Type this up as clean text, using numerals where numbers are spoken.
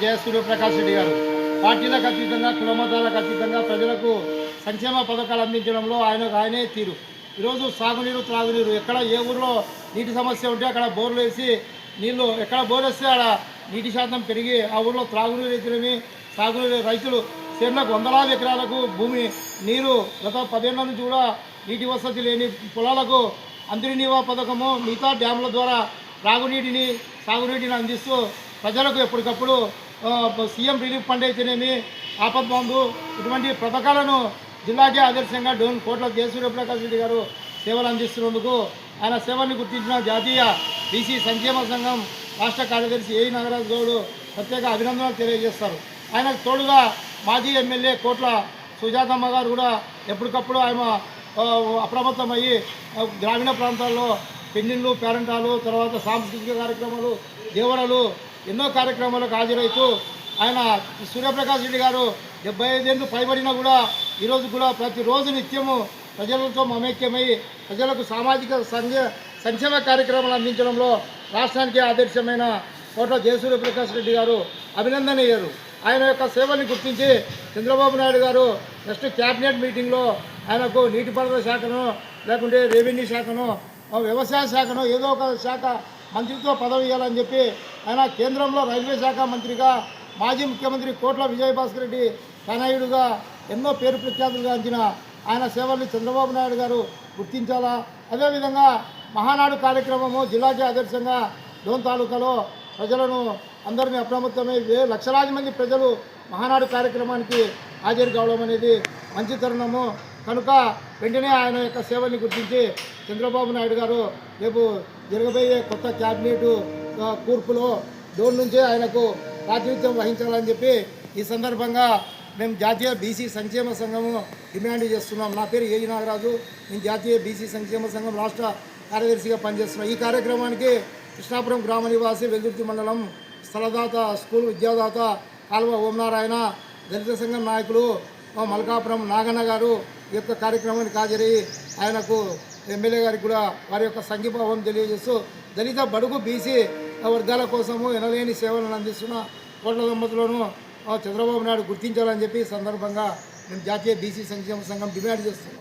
జయసూర్యప్రకాష్ రెడ్డి గారు పార్టీలకు అతీతంగా కులమతాలకు అతీతంగా ప్రజలకు సంక్షేమ పథకాలు అందించడంలో ఆయనే తీరు. ఈరోజు సాగునీరు త్రాగునీరు ఎక్కడ ఏ ఊరిలో నీటి సమస్య ఉంటే అక్కడ బోర్లు వేసి నీళ్లు ఎక్కడ బోర్ వేస్తే అక్కడ నీటి శాతం పెరిగి ఆ ఊరిలో త్రాగునీరు రైతులని సాగునీరు రైతులు చేనులకు వందలాది ఎకరాలకు భూమి నీరు గత 10 ఏళ్ల నుంచి కూడా నీటి వసతి లేని పొలాలకు అంతర్నీవా పథకము మిగతా డ్యాముల ద్వారా త్రాగునీటిని సాగునీటిని అందిస్తూ ప్రజలకు ఎప్పటికప్పుడు సీఎం రిలీఫ్ ఫండ్ అయితేనేమి ఆపద్ బంధు ఇటువంటి పథకాలను జిల్లాకే ఆదర్శంగా డోన్ కోట్ల జయసూర్యప్రకాష్ రెడ్డి గారు సేవలు అందిస్తున్నందుకు ఆయన సేవల్ని గుర్తించిన జాతీయ బీసీ సంక్షేమ సంఘం రాష్ట్ర కార్యదర్శి ఏ నాగరాజు గౌడ్ ప్రత్యేక అభినందనలు తెలియజేస్తారు. ఆయనకు తోడుగా మాజీ ఎమ్మెల్యే కోట్ల సుజాతమ్మ గారు కూడా ఎప్పటికప్పుడు ఆయన అప్రమత్తమయ్యి గ్రామీణ ప్రాంతాల్లో పెళ్లిళ్ళు పేరంటాలు తర్వాత సాంస్కృతిక కార్యక్రమాలు దేవరలు ఎన్నో కార్యక్రమాలకు హాజరవుతూ ఆయన సూర్యప్రకాష్ రెడ్డి గారు 75 ఏళ్ళు పైబడినా కూడా ఈరోజు కూడా ప్రతిరోజు నిత్యము ప్రజలతో మమేక్యమై ప్రజలకు సామాజిక సంక్షేమ కార్యక్రమాలు అందించడంలో రాష్ట్రానికి ఆదర్శమైన కోట్ల జయసూర్యప్రకాష్ రెడ్డి గారు అభినందనీయులు. ఆయన యొక్క సేవల్ని గుర్తించి చంద్రబాబు నాయుడు గారు నెక్స్ట్ క్యాబినెట్ మీటింగ్లో ఆయనకు నీటిపారుదల శాఖను లేకుంటే రెవెన్యూ శాఖను వ్యవసాయ శాఖను ఏదో ఒక శాఖ మంత్రితో పదవి ఇవ్వాలని చెప్పి ఆయన కేంద్రంలో రైల్వే శాఖ మంత్రిగా మాజీ ముఖ్యమంత్రి కోట్ల విజయభాస్కర్ రెడ్డి తనయుడుగా ఎన్నో పేరు ప్రఖ్యాతులుగా అంచిన ఆయన సేవల్ని చంద్రబాబు నాయుడు గారు గుర్తించాలా. అదేవిధంగా మహానాడు కార్యక్రమము జిల్లాకి ఆదర్శంగా డోన్ తాలూకాలో ప్రజలను అందరినీ అప్రమత్తమై లక్షలాది మంది ప్రజలు మహానాడు కార్యక్రమానికి హాజరు కావడం అనేది మంచి తరుణము కనుక వెంటనే ఆయన యొక్క సేవల్ని గుర్తించి చంద్రబాబు నాయుడు గారు రేపు జరగబోయే కొత్త క్యాబినెట్ కూర్పులో డోన్ నుంచే ఆయనకు ప్రాతినిధ్యం వహించాలని చెప్పి ఈ సందర్భంగా మేము జాతీయ బీసీ సంక్షేమ సంఘము డిమాండ్ చేస్తున్నాం. నా పేరు ఏజీ నాగరాజు, నేను జాతీయ బీసీ సంక్షేమ సంఘం రాష్ట్ర కార్యదర్శిగా పనిచేస్తున్నాం. ఈ కార్యక్రమానికి కృష్ణాపురం గ్రామ నివాసి వెల్దుర్తి మండలం స్థలదాత స్కూల్ విద్యాదాత కాల్వ ఓంనారాయణ దళిత సంఘం నాయకులు మల్కాపురం నాగన్న గారు ఈ యొక్క కార్యక్రమానికి హాజరయ్యి ఆయనకు ఎమ్మెల్యే గారికి కూడా వారి యొక్క సంఘీభావం తెలియజేస్తూ దళిత బడుగు బీసీ వర్గాల కోసము ఎనలేని సేవలను అందిస్తున్న కోట్ల దంపతులను చంద్రబాబు నాయుడు గుర్తించాలని చెప్పి సందర్భంగా మేము జాతీయ బీసీ సంక్షేమ సంఘం డిమాండ్ చేస్తున్నాం.